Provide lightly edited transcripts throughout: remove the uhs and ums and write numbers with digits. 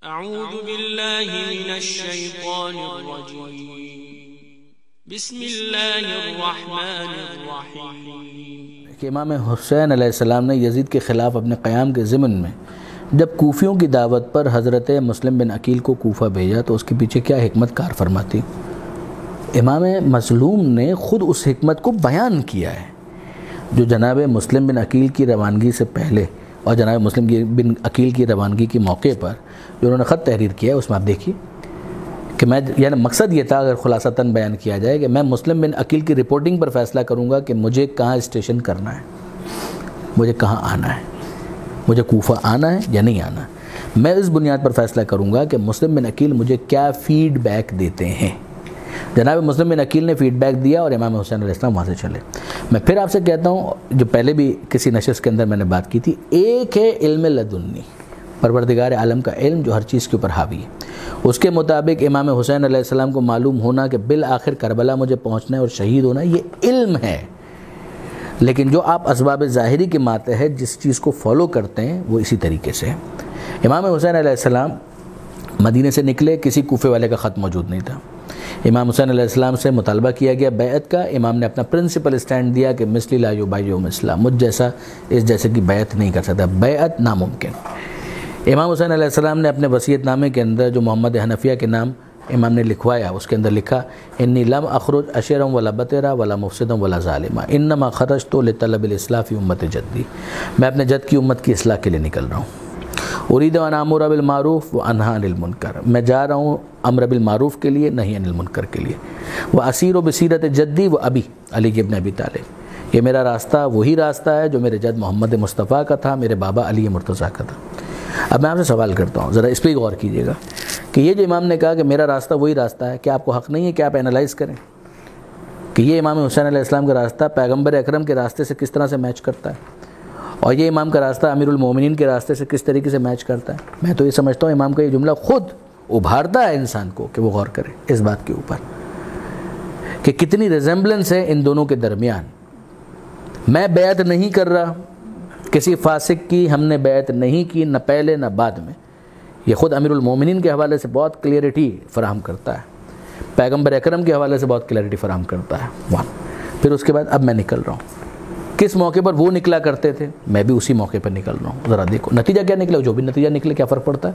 اعوذ باللہ من الشیطان الرجیم بسم اللہ الرحمن الرحیم کہ امام حسین علیہ السلام نے یزید کے خلاف اپنے قیام کے ضمن میں جب کوفیوں کی دعوت پر حضرت مسلم بن عقیل کو کوفہ بھیجا تو اس کے پیچھے کیا حکمت کار فرماتی؟ امام مظلوم نے خود اس حکمت کو بیان کیا ہے جو جناب مسلم بن عقیل کی روانگی سے پہلے اور جناب مسلم بن عقیل کی روانگی کے موقع پر جو انہوں نے خط تحریر کیا ہے اس میں آپ دیکھیے کہ میں یعنی مقصد یہ تھا، اگر خلاصتاً بیان کیا جائے، کہ میں مسلم بن عقیل کی رپورٹنگ پر فیصلہ کروں گا کہ مجھے کہاں اسٹیشن کرنا ہے، مجھے کہاں آنا ہے، مجھے کوفہ آنا ہے یا نہیں آنا ہے۔ میں اس بنیاد پر فیصلہ کروں گا کہ مسلم بن عقیل مجھے کیا فیڈ بیک دیتے ہیں۔ جناب مسلم بن عقیل نے فیڈ بیک دیا اور امام حسین علیہ السلام وہاں سے چلے۔ میں پھر آپ سے کہتا ہوں، جو پہلے بھی کسی نشست کے اندر میں نے بات کی تھی، ایک ہے علم لدنی، پروردگار عالم کا علم جو ہر چیز کے اوپر حاوی ہے۔ اس کے مطابق امام حسین علیہ السلام کو معلوم ہونا کہ بالآخر کربلا مجھے پہنچنا ہے اور شہید ہونا، یہ علم ہے۔ لیکن جو آپ اسباب ظاہری کے ماتحت جس چیز کو فالو کرتے ہیں وہ اسی طریقے سے ہے۔ امام حسین علیہ السلام مدینے سے نکلے، کسی کوفے والے کا خط موجود نہیں تھا۔ امام حسین علیہ السلام سے مطالبہ کیا گیا بیعت کا۔ امام نے اپنا پرنسپل اسٹینڈ دیا کہ مثلی لا یبایع مثلا، مجھ جیسا اس جیسے کی بیعت نہیں کر سکتا، بیعت ناممکن۔ امام حسین علیہ السلام نے اپنے وصیت نامے کے اندر جو محمد حنفیہ کے نام امام نے لکھوایا، اس کے اندر لکھا انی لم اخرج اشرا ولا بطرا ولا مفسدا ولا ظالما انما خرجت لطلب الاصلاح فی امت جدی، میں اپنے جد کی امت کی اصلاح کے لیے نکل رہا ہوں۔ اريد ان امر بالمعروف وانهى عن المنکر، میں جا رہا ہوں امر بالمعروف کے لیے، نہیں عن المنکر کے لیے۔ واسیر بسیرت جدی و ابی علی ابن ابی طالب، یہ میرا راستہ وہی راستہ ہے جو میرے جد محمد مصطفیٰ کا تھا، میرے بابا علی مرتضیٰ کا تھا۔ اب میں آپ سے سوال کرتا ہوں، ذرا اس پہ غور کیجئے گا کہ یہ جو امام نے کہا کہ میرا راستہ وہی راستہ ہے، کیا آپ کو حق نہیں ہے کہ آپ اینالائز کریں کہ یہ امام حسین علیہ السلام کا راستہ پیغمبر اکرم کے راستے سے کس طرح سے میچ کرتا ہے، اور یہ امام کا راستہ امیر المومنین کے راستے سے کس طریقے سے میچ کرتا ہے؟ میں تو یہ سمجھتا ہوں امام کا یہ جملہ خود ابھارتا ہے انسان کو کہ وہ غور کرے اس بات کے اوپر کہ کتنی ریزمبلنس ہے ان دونوں کے درمیان۔ میں بیعت نہیں کر رہا کسی فاسق کی، ہم نے بیعت نہیں کی نہ پہلے نہ بعد میں، یہ خود امیر المومنین کے حوالے سے بہت کلیئرٹی فراہم کرتا ہے، پیغمبر اکرم کے حوالے سے بہت کلیئرٹی فراہم کرتا ہے۔ پھر اس کے بعد اب میں نکل رہا ہوں، کس موقع پر وہ نکلا کرتے تھے، میں بھی اسی موقع پر نکل رہا ہوں۔ ذرا دیکھو نتیجہ کیا نکلا، جو بھی نتیجہ نکلے کیا فرق پڑتا ہے،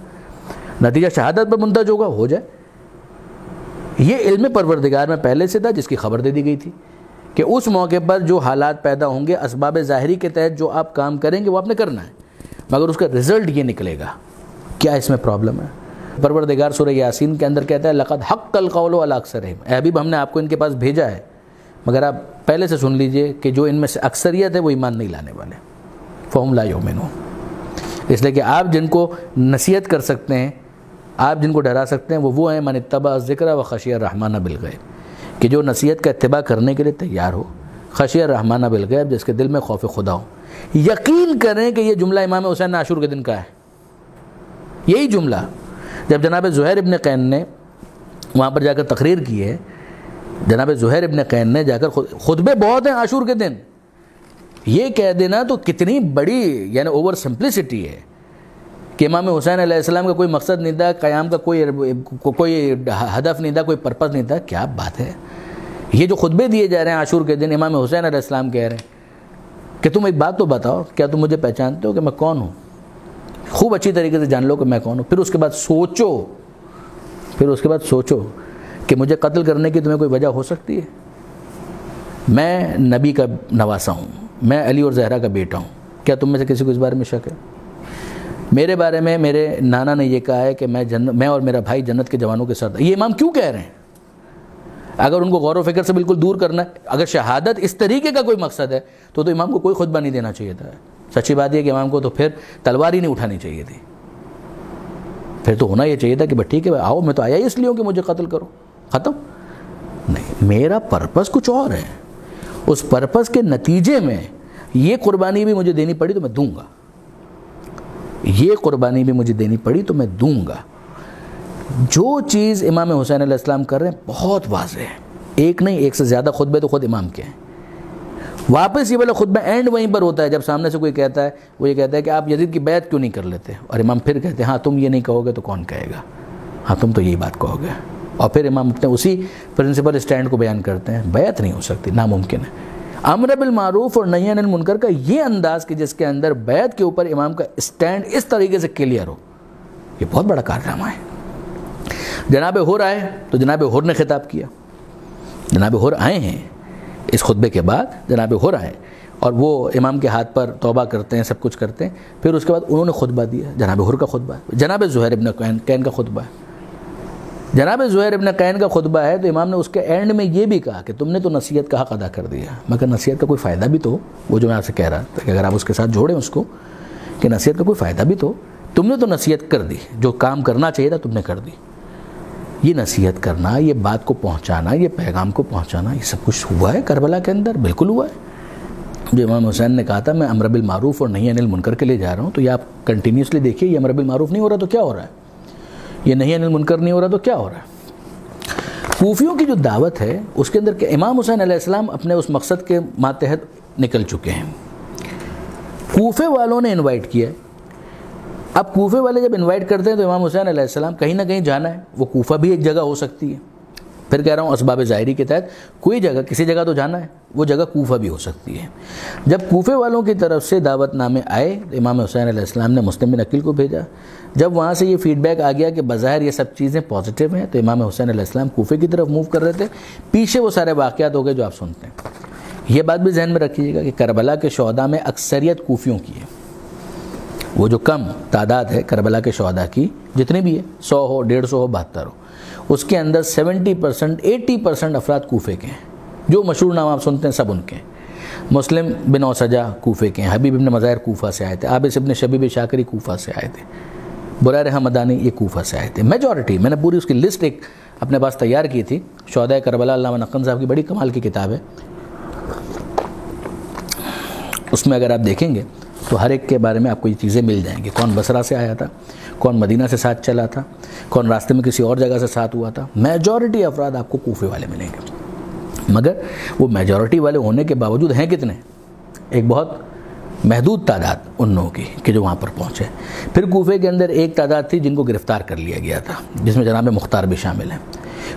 نتیجہ شہادت پر منتج ہوگا، ہو جائے۔ یہ علم پروردگار میں پہلے سے تھا جس کی خبر دے دی گئی تھی کہ اس موقع پر جو حالات پیدا ہوں گے، اسباب ظاہری کے تحت جو آپ کام کریں گے وہ آپ نے کرنا ہے، مگر اس کا رزلٹ یہ نکلے گا۔ کیا اس میں پرابلم ہے؟ پروردگار سورہ یاسین کے اندر کہتا ہے لقد حق القول علی اکثرہم، اے حبیب ہم نے آپ کو ان کے پاس بھیجا ہے، مگر آپ پہلے سے سن لیجئے کہ جو ان میں سے اکثریت ہے وہ ایمان نہیں لانے والے، فہم لا یؤمنون۔ اس لیے کہ آپ جن کو نصیحت کر سکتے ہیں، آپ جن کو ڈرا سکتے ہیں، وہ ہیں من اتبع الذکر وخشی الرحمن بالغیب، کہ جو نصیحت کا اتباع کرنے کے لیے تیار ہو، خشی الرحمن بالغیب، جس کے دل میں خوف خدا ہو۔ یقین کریں کہ یہ جملہ امام حسین نے عاشور کے دن کا ہے، یہی جملہ جب جناب زہیر ابن قین نے وہاں پر جا کر تقریر کی ہے، جناب زہیر ابن قین نے جا کر خطبے بہت ہیں عاشور کے دن، یہ کہہ دینا تو کتنی بڑی یعنی اوور سمپلسٹی ہے کہ امام حسین علیہ السلام کا کوئی مقصد نہیں تھا، قیام کا کوئی ہدف نہیں تھا، کوئی پرپس نہیں تھا۔ کیا بات ہے، یہ جو خطبے دیے جا رہے ہیں عاشور کے دن، امام حسین علیہ السلام کہہ رہے ہیں کہ تم ایک بات تو بتاؤ، کیا تم مجھے پہچانتے ہو کہ میں کون ہوں؟ خوب اچھی طریقے سے جان لو کہ میں کون ہوں، پھر اس کے بعد سوچو کہ مجھے قتل کرنے کی تمہیں کوئی وجہ ہو سکتی ہے؟ میں نبی کا نواسا ہوں، میں علی اور زہرا کا بیٹا ہوں، کیا تم میں سے کسی کو اس بارے میں شک ہے؟ میرے بارے میں میرے نانا نے یہ کہا ہے کہ میں اور میرا بھائی جنت کے جوانوں کے ساتھ۔ یہ امام کیوں کہہ رہے ہیں؟ اگر ان کو غور و فکر سے بالکل دور کرنا ہے، اگر شہادت اس طریقے کا کوئی مقصد ہے تو امام کو کوئی خطبہ نہیں دینا چاہیے تھا۔ سچی بات یہ کہ امام کو تو پھر تلوار ہی نہیں اٹھانی چاہیے تھی، پھر تو ہونا یہ چاہیے تھا کہ بھئی ٹھیک ہے آؤ، میں تو آیا ہی اس لیے ہوں کہ مجھے قتل کرو، ختم۔ نہیں، میرا پرپس کچھ اور ہے، اس پرپس کے نتیجے میں یہ قربانی بھی مجھے دینی پڑی تو میں دوں گا، یہ قربانی بھی مجھے دینی پڑی تو میں دوں گا۔ جو چیز امام حسین علیہ السلام کر رہے ہیں بہت واضح ہے، ایک نہیں ایک سے زیادہ خطبے تو خود امام کے ہیں، واپس یہ والا خطبہ اینڈ وہیں پر ہوتا ہے جب سامنے سے کوئی کہتا ہے، وہ یہ کہتا ہے کہ آپ یزید کی بیعت کیوں نہیں کر لیتے، اور امام پھر کہتے ہیں ہاں تم یہ نہیں کہو گے تو کون کہے گا، ہاں تم تو یہی بات کہو گے، اور پھر امام اپنے اسی پرنسپل اسٹینڈ کو بیان کرتے ہیں، بیعت نہیں ہو سکتی، ناممکن ہے۔ امر بالمعروف اور نہی عن المنکر کا یہ انداز کہ جس کے اندر بیعت کے اوپر امام کا اسٹینڈ اس طریقے سے کلیئر ہو، یہ بہت بڑا کارنامہ ہے۔ جناب حر آئے تو جناب حر نے خطاب کیا، جناب حر آئے ہیں اس خطبے کے بعد، جناب حر آئے اور وہ امام کے ہاتھ پر توبہ کرتے ہیں، سب کچھ کرتے ہیں، پھر اس کے بعد انہوں نے خطبہ دیا، جناب حر کا خطبہ ہے، جناب زہیر ابن قین کا خطبہ ہے۔ جناب زہیر ابن قین کا خطبہ ہے تو امام نے اس کے اینڈ میں یہ بھی کہا کہ تم نے تو نصیحت کا حق ادا کر دیا، مگر نصیحت کا کوئی فائدہ بھی تو ہو، وہ جو میں آپ سے کہہ رہا تھا کہ اگر آپ اس کے ساتھ جوڑیں اس کو کہ نصیحت کا کوئی فائدہ بھی تو، تم نے تو نصیحت کر دی، جو کام کرنا چاہیے تھا تم نے کر دی، یہ نصیحت کرنا، یہ بات کو پہنچانا، یہ پیغام کو پہنچانا، یہ سب کچھ ہوا ہے کربلا کے اندر، بالکل ہوا ہے۔ جو امام حسین نے کہا تھا میں امر بالمعروف اور نہی عن المنکر کے لیے جا رہا ہوں، تو یہ آپ کنٹینیوسلی دیکھیے، یہ امر بالمعروف نہیں ہو رہا تو کیا ہو رہا ہے، یہ نہی عن المنکر نہیں ہو رہا تو کیا ہو رہا ہے۔ کوفیوں کی جو دعوت ہے اس کے اندر کہ امام حسین علیہ السلام اپنے اس مقصد کے ماتحت نکل چکے ہیں، کوفے والوں نے انوائٹ کیا ہے۔ اب کوفے والے جب انوائٹ کرتے ہیں تو امام حسین علیہ السلام کہیں نہ کہیں جانا ہے، وہ کوفہ بھی ایک جگہ ہو سکتی ہے، پھر کہہ رہا ہوں اسباب ظاہری کے تحت کوئی جگہ کسی جگہ تو جانا ہے، وہ جگہ کوفہ بھی ہو سکتی ہے۔ جب کوفے والوں کی طرف سے دعوت نامے آئے تو امام حسین علیہ السلام نے مسلم بن عقیل کو بھیجا، جب وہاں سے یہ فیڈ بیک آ گیا کہ بظاہر یہ سب چیزیں پازیٹیو ہیں تو امام حسین علیہ السلام کوفے کی طرف موو کر رہے تھے، پیچھے وہ سارے واقعات ہو گئے جو آپ سنتے ہیں۔ یہ بات بھی ذہن میں رکھیے گا کہ کربلا کے شہداء میں اکثریت کوفیوں کی ہے، وہ جو کم تعداد ہے کربلا کے شہداء کی جتنے بھی ہے 100 ہو 150 ہو 72 ہو، اس کے اندر 70% 80% افراد کوفے کے ہیں، جو مشہور نام آپ سنتے ہیں سب ان کے ہیں۔ مسلم بن اوسجہ کوفے کے ہیں، حبیب ابن مظاہر کوفہ سے آئے تھے، عابس ابن شبیب شاکری کوفہ سے آئے تھے، بریر حمدانی یہ کوفہ سے آئے تھے، میجورٹی۔ میں نے پوری اس کی لسٹ ایک اپنے پاس تیار کی تھی، شہداء کربلا علامہ نقن صاحب کی بڑی کمال کی کتاب ہے، اس میں اگر آپ دیکھیں گے تو ہر ایک کے بارے میں آپ کو یہ چیزیں مل جائیں گی، کون بصرہ سے آیا تھا، کون مدینہ سے ساتھ چلا تھا، کون راستے میں کسی اور جگہ سے ساتھ ہوا تھا۔ میجورٹی افراد آپ کو کوفے والے ملیں گے، مگر وہ میجورٹی والے ہونے کے باوجود ہیں کتنے، ایک بہت محدود تعداد ان لوگوں کی کہ جو وہاں پر پہنچے۔ پھر کوفے کے اندر ایک تعداد تھی جن کو گرفتار کر لیا گیا تھا، جس میں جناب مختار بھی شامل ہیں۔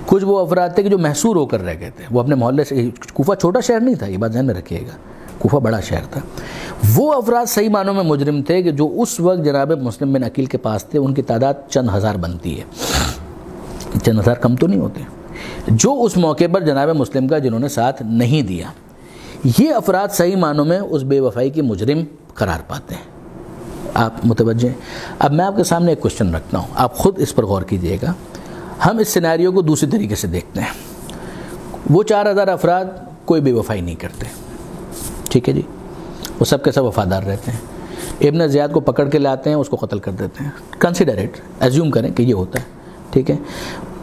کچھ وہ افراد تھے کہ جو محصور ہو کر رہ گئے تھے، وہ اپنے محلے سے، کوفہ چھوٹا شہر نہیں تھا، یہ بات ذہن میں رکھیے گا، کوفہ بڑا شہر تھا۔ وہ افراد صحیح معنوں میں مجرم تھے کہ جو اس وقت جناب مسلم بن عقیل کے پاس تھے، ان کی تعداد چند ہزار بنتی ہے، چند ہزار کم تو نہیں ہوتے، جو اس موقع پر جناب مسلم کا جنہوں نے ساتھ نہیں دیا، یہ افراد صحیح معنوں میں اس بے وفائی کے مجرم قرار پاتے ہیں۔ آپ متوجہ ہیں؟ اب میں آپ کے سامنے ایک کوشچن رکھتا ہوں، آپ خود اس پر غور کیجئے گا۔ ہم اس سیناریو کو دوسری طریقے سے دیکھتے ہیں، وہ 4000 افراد کوئی بے وفائی نہیں کرتے، ٹھیک ہے جی، وہ سب کے سب وفادار رہتے ہیں، ابن زیاد کو پکڑ کے لاتے ہیں، اس کو قتل کر دیتے ہیں، کنسیڈر اٹ، ایزیوم کریں کہ یہ ہوتا ہے، ٹھیک ہے۔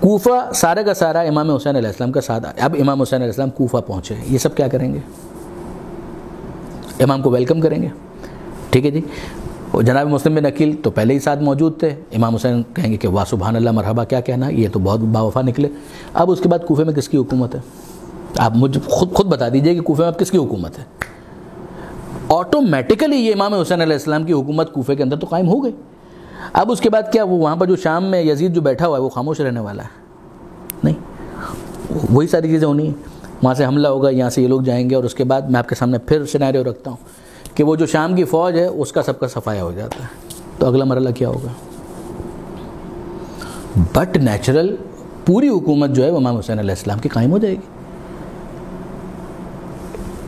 کوفہ سارے کا سارا امام حسین علیہ السلام کا ساتھ، اب امام حسین علیہ السلام کوفہ پہنچے، یہ سب کیا کریں گے؟ امام کو ویلکم کریں گے، ٹھیک ہے جی۔ جناب مسلم بن عقیل تو پہلے ہی ساتھ موجود تھے، امام حسین کہیں گے کہ واہ سبحان اللہ مرحبا، کیا کہنا، یہ تو بہت باوفا نکلے۔ اب اس کے بعد کوفے میں کس کی حکومت ہے؟ آپ مجھے خود بتا دیجئے کہ کوفے میں اب کس کی حکومت ہے؟ آٹومیٹیکلی یہ امام حسین علیہ السلام کی حکومت کوفے کے اندر تو قائم ہو گئی۔ اب اس کے بعد کیا وہ وہاں پر جو شام میں یزید جو بیٹھا ہوا ہے وہ خاموش رہنے والا ہے؟ نہیں، وہی ساری چیزیں ہونی ہیں، وہاں سے حملہ ہوگا، یہاں سے یہ لوگ جائیں گے، اور اس کے بعد میں آپ کے سامنے پھر سینیریو رکھتا ہوں کہ وہ جو شام کی فوج ہے اس کا سب کا صفایا ہو جاتا ہے، تو اگلا مرحلہ کیا ہوگا؟ بٹ نیچرل پوری حکومت جو ہے وہ امام حسین علیہ السلام کی قائم ہو جائے گی۔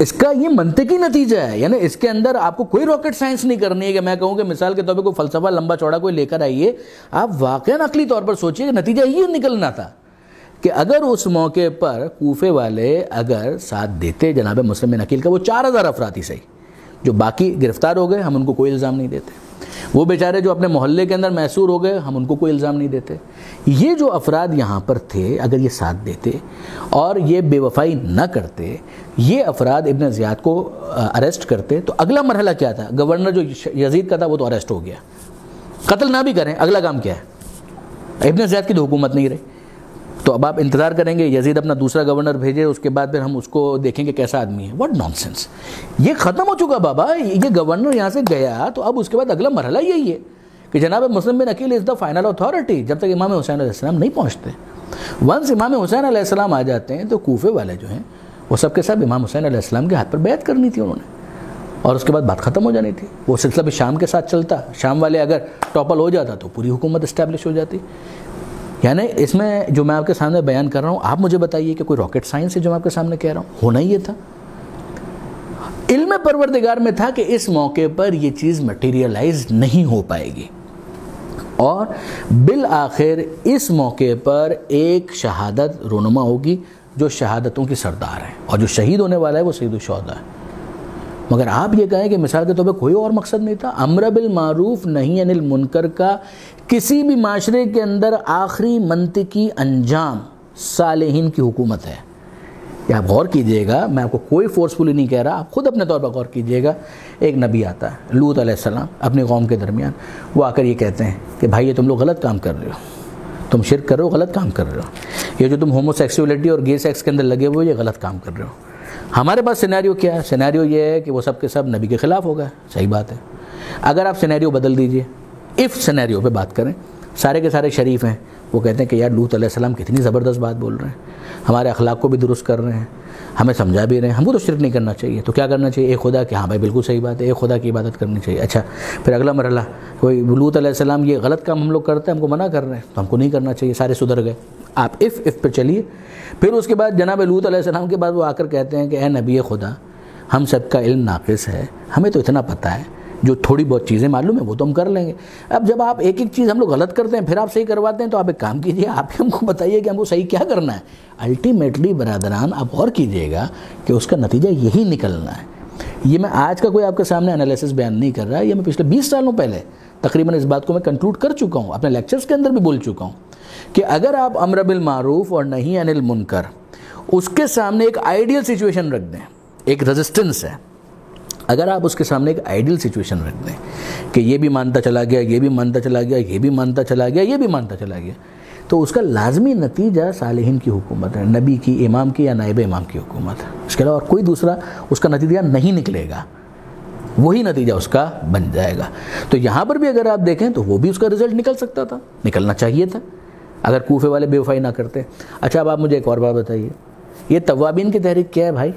اس کا یہ منطقی نتیجہ ہے، یعنی اس کے اندر آپ کو کوئی راکٹ سائنس نہیں کرنی ہے کہ میں کہوں کہ مثال کے طور پہ کوئی فلسفہ لمبا چوڑا کوئی لے کر آئیے، آپ واقعاً عقلی طور پر سوچئے کہ نتیجہ یہ نکلنا تھا کہ اگر اس موقع پر کوفے والے اگر ساتھ دیتے جناب مسلم بن عقیل کا، وہ 4000 افراد ہی صحیح، جو باقی گرفتار ہو گئے ہم ان کو کوئی الزام نہیں دیتے، وہ بیچارے جو اپنے محلے کے اندر محصور ہو گئے ہم ان کو کوئی الزام نہیں دیتے، یہ جو افراد یہاں پر تھے اگر یہ ساتھ دیتے اور یہ بے وفائی نہ کرتے، یہ افراد ابن زیاد کو اریسٹ کرتے، تو اگلا مرحلہ کیا تھا؟ گورنر جو یزید کا تھا وہ تو اریسٹ ہو گیا، قتل نہ بھی کریں، اگلا کام کیا ہے؟ ابن زیاد کی تو حکومت نہیں رہی، تو اب آپ انتظار کریں گے یزید اپنا دوسرا گورنر بھیجے، اس کے بعد پھر ہم اس کو دیکھیں گے کیسا آدمی ہے. What naan sense. یہ ختم ہو چکا بابا، یہ گورنر یہاں سے گیا تو اب اس کے بعد اگلا مرحلہ یہی ہے کہ جناب مسلم بن عقیل از دا فائنل اتھارٹی جب تک امام حسین علیہ السلام نہیں پہنچتے. ونس امام حسین علیہ السلام آ جاتے ہیں تو کوفے والے جو ہیں وہ سب کے سب امام حسین علیہ السلام کے ہاتھ پر بیعت کرنی تھی انہوں نے، اور اس کے بعد بات ختم ہو جانی تھی. وہ سلسلہ بھی شام کے ساتھ چلتا، شام والے اگر ٹاپل ہو جاتا تو پوری حکومت اسٹیبلش ہو جاتی. یعنی اس میں جو میں آپ کے سامنے بیان کر رہا ہوں، آپ مجھے بتائیے کہ کوئی راکٹ سائنس ہے جو میں آپ کے سامنے کہہ رہا ہوں؟ ہونا ہی یہ تھا. علم پروردگار میں تھا کہ اس موقع پر یہ چیز مٹیریلائز نہیں ہو پائے گی، اور بالآخر اس موقع پر ایک شہادت رونما ہوگی جو شہادتوں کی سردار ہے، اور جو شہید ہونے والا ہے وہ سید الشہداء ہے. مگر آپ یہ کہیں کہ مثال کے طور پہ کوئی اور مقصد نہیں تھا. امر بالمعروف نہی عن المنکر کا کسی بھی معاشرے کے اندر آخری منطقی انجام صالحین کی حکومت ہے. یہ آپ غور کیجئے گا، میں آپ کو کوئی فورسفلی نہیں کہہ رہا، آپ خود اپنے طور پر غور کیجئے گا. ایک نبی آتا ہے لوط علیہ السلام اپنی قوم کے درمیان، وہ آ کر یہ کہتے ہیں کہ بھائی یہ تم لوگ غلط کام کر رہے ہو، تم شرک کر رہے ہو، غلط کام کر رہے ہو، یہ جو تم ہومو سیکسولیٹی اور گے سیکس کے اندر لگے ہوئے یہ غلط کام کر رہے ہو. ہمارے پاس سینیریو کیا ہے؟ سینیریو یہ ہے کہ وہ سب کے سب نبی کے خلاف ہو گئے. صحیح بات ہے. اگر آپ سینیریو بدل دیجئے، اف سینیریو پہ بات کریں، سارے کے سارے شریف ہیں، وہ کہتے ہیں کہ یار لوط علیہ السلام کتنی زبردست بات بول رہے ہیں، ہمارے اخلاق کو بھی درست کر رہے ہیں، ہمیں سمجھا بھی رہے ہیں، ہم کو تو شرک نہیں کرنا چاہیے. تو کیا کرنا چاہیے؟ ایک خدا کہ ہاں بھائی بالکل صحیح بات ہے، ایک خدا کی عبادت کرنی چاہیے. اچھا پھر اگلا مرحلہ، کوئی لوط علیہ السلام یہ غلط کام ہم لوگ کرتے ہیں، ہم کو منع کر رہے ہیں تو ہم کو نہیں کرنا چاہیے. سارے سدھر گئے. آپ اف پہ چلیے. پھر اس کے بعد جناب لوط علیہ السلام کے بعد وہ آ کر کہتے ہیں کہ اے نبی خدا، ہم سب کا علم ناقص ہے، ہمیں تو اتنا پتہ ہے، جو تھوڑی بہت چیزیں معلوم ہیں وہ تو ہم کر لیں گے. اب جب آپ ایک ایک چیز ہم لوگ غلط کرتے ہیں پھر آپ صحیح کرواتے ہیں، تو آپ ایک کام کیجئے، آپ ہی ہم کو بتائیے کہ ہم کو صحیح کیا کرنا ہے. الٹیمیٹلی برادران آپ غور کیجئے گا کہ اس کا نتیجہ یہی نکلنا ہے. یہ میں آج کا کوئی آپ کے سامنے انالیسس بیان نہیں کر رہا، یہ میں پچھلے 20 سالوں پہلے تقریباً اس بات کو میں کنکلوڈ کر چکا ہوں، اپنے لیکچرز کے اندر بھی بول چکا ہوں کہ اگر آپ امر بالمعروف اور نہی عن المنکر اس کے سامنے ایک آئیڈیل سچویشن رکھ دیں، ایک ریزسٹنس ہے، اگر آپ اس کے سامنے ایک آئیڈیل سچویشن رکھ دیں کہ یہ بھی مانتا چلا گیا، یہ بھی مانتا چلا گیا، یہ بھی مانتا چلا گیا، یہ بھی مانتا چلا گیا، تو اس کا لازمی نتیجہ صالحین کی حکومت ہے، نبی کی، امام کی یا نائب امام کی حکومت ہے. اس کے علاوہ اور کوئی دوسرا اس کا نتیجہ نہیں نکلے گا، وہی نتیجہ اس کا بن جائے گا. تو یہاں پر بھی اگر آپ دیکھیں تو وہ بھی اس کا رزلٹ نکل سکتا تھا، نکلنا چاہیے تھا اگر کوفے والے بے وفائی نہ کرتے. اچھا اب آپ مجھے ایک اور بات بتائیے، یہ توابین کی تحریک کیا ہے بھائی؟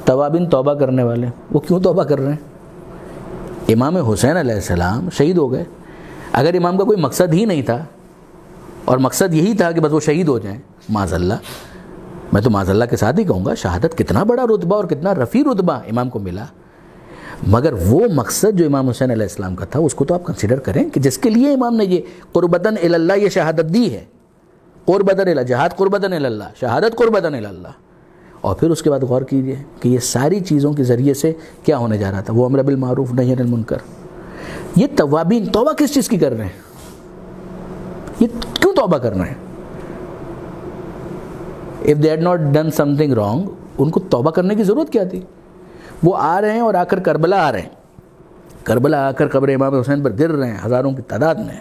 توابین توبہ کرنے والے، وہ کیوں توبہ کر رہے ہیں؟ امام حسین علیہ السلام شہید ہو گئے. اگر امام کا کوئی مقصد ہی نہیں تھا اور مقصد یہی تھا کہ بس وہ شہید ہو جائیں، معاذ اللہ، میں تو معاذ اللہ کے ساتھ ہی کہوں گا، شہادت کتنا بڑا رتبہ اور کتنا رفیع رتبہ امام کو ملا، مگر وہ مقصد جو امام حسین علیہ السلام کا تھا اس کو تو آپ کنسیڈر کریں کہ جس کے لیے امام نے یہ قربتاً الی اللہ یہ شہادت دی ہے. قربتاً الی جہاد، قربتاً الی اللہ، شہادت قربتاً الی اللہ. اور پھر اس کے بعد غور کیجئے کہ یہ ساری چیزوں کے ذریعے سے کیا ہونے جا رہا تھا، وہ امر بالمعروف نہی عن المنکر. یہ توابین توبہ کس چیز کی کر رہے ہیں؟ یہ کیوں توبہ کر رہے ہیں؟ if they had not done something wrong ان کو توبہ کرنے کی ضرورت کیا تھی؟ وہ آ رہے ہیں اور آ کر کربلا آ رہے ہیں، کربلا آ کر قبر امام حسین پر گر رہے ہیں ہزاروں کی تعداد میں،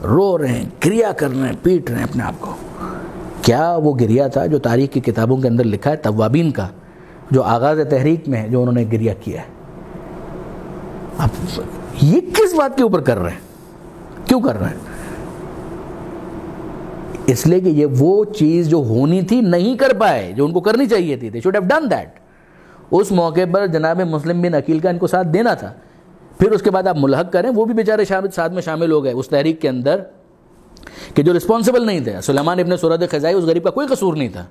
رو رہے ہیں، گریا کر رہے ہیں، پیٹ رہے ہیں اپنے آپ کو. کیا وہ گریا تھا جو تاریخ کی کتابوں کے اندر لکھا ہے توابین کا، جو آغاز تحریک میں ہے، جو انہوں نے گریا کیا ہے؟ اب یہ کس بات کے اوپر کر رہے ہیں؟ کیوں کر رہے ہیں؟ اس لیے کہ یہ وہ چیز جو ہونی تھی نہیں کر پائے، جو ان کو کرنی چاہیے تھی. they should have done that. اس موقع پر جناب مسلم بن عقیل کا ان کو ساتھ دینا تھا. پھر اس کے بعد آپ ملحق کریں، وہ بھی بیچارے ساتھ میں شامل ہو گئے اس تحریک کے اندر کہ جو رسپانسبل نہیں تھے. سلیمان ابن سورد خزائی، اس غریب کا کوئی قصور نہیں تھا،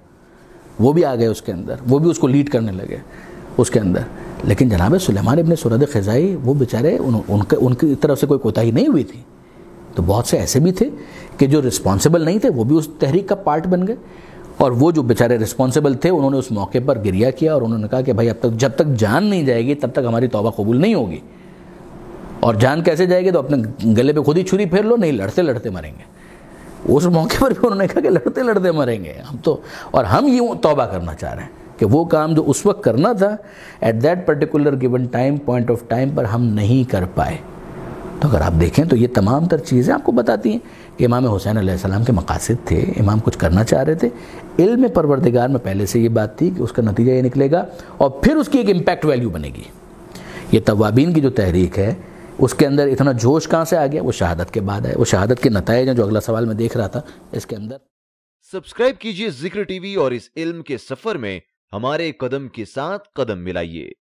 وہ بھی آ گئے اس کے اندر، وہ بھی اس کو لیڈ کرنے لگے اس کے اندر. لیکن جناب سلیمان ابن سورد خزائی وہ بیچارے ان کی طرف سے کوئی کوتاہی نہیں ہوئی تھی. تو بہت سے ایسے بھی تھے کہ جو رسپانسبل نہیں تھے وہ بھی اس تحریک کا پارٹ بن گئے، اور وہ جو بیچارے رسپانسبل تھے انہوں نے اس موقع پر گریا کیا اور انہوں نے کہا کہ بھائی اب تک جب تک جان نہیں جائے گی تب تک ہماری توبہ قبول نہیں ہوگی. اور جان کیسے جائے گی؟ تو اپنے گلے پہ خود ہی چھری پھیر لو، نہیں لڑتے لڑتے مریں گے. اس موقع پر بھی انہوں نے کہا کہ لڑتے لڑتے مریں گے ہم تو، اور ہم یوں توبہ کرنا چاہ رہے ہیں کہ وہ کام جو اس وقت کرنا تھا at that particular given time, point of time پر ہم نہیں کر پائے. تو اگر آپ دیکھیں تو یہ تمام تر چیزیں آپ کو بتاتی ہیں کہ امام حسین علیہ السلام کے مقاصد تھے، امام کچھ کرنا چاہ رہے تھے، علم پروردگار میں پہلے سے یہ بات تھی کہ اس کا نتیجہ یہ نکلے گا اور پھر اس کی ایک امپیکٹ ویلیو بنے گی۔ یہ توابین کی جو تحریک ہے اس کے اندر اتنا جوش کہاں سے آ گیا؟ وہ شہادت کے بعد ہے، وہ شہادت کے نتائج ہیں جو اگلا سوال میں دیکھ رہا تھا اس کے اندر۔ سبسکرائب کیجئے ذکر ٹی وی اور اس علم کے سفر میں ہمارے قدم کے ساتھ قدم ملائیے۔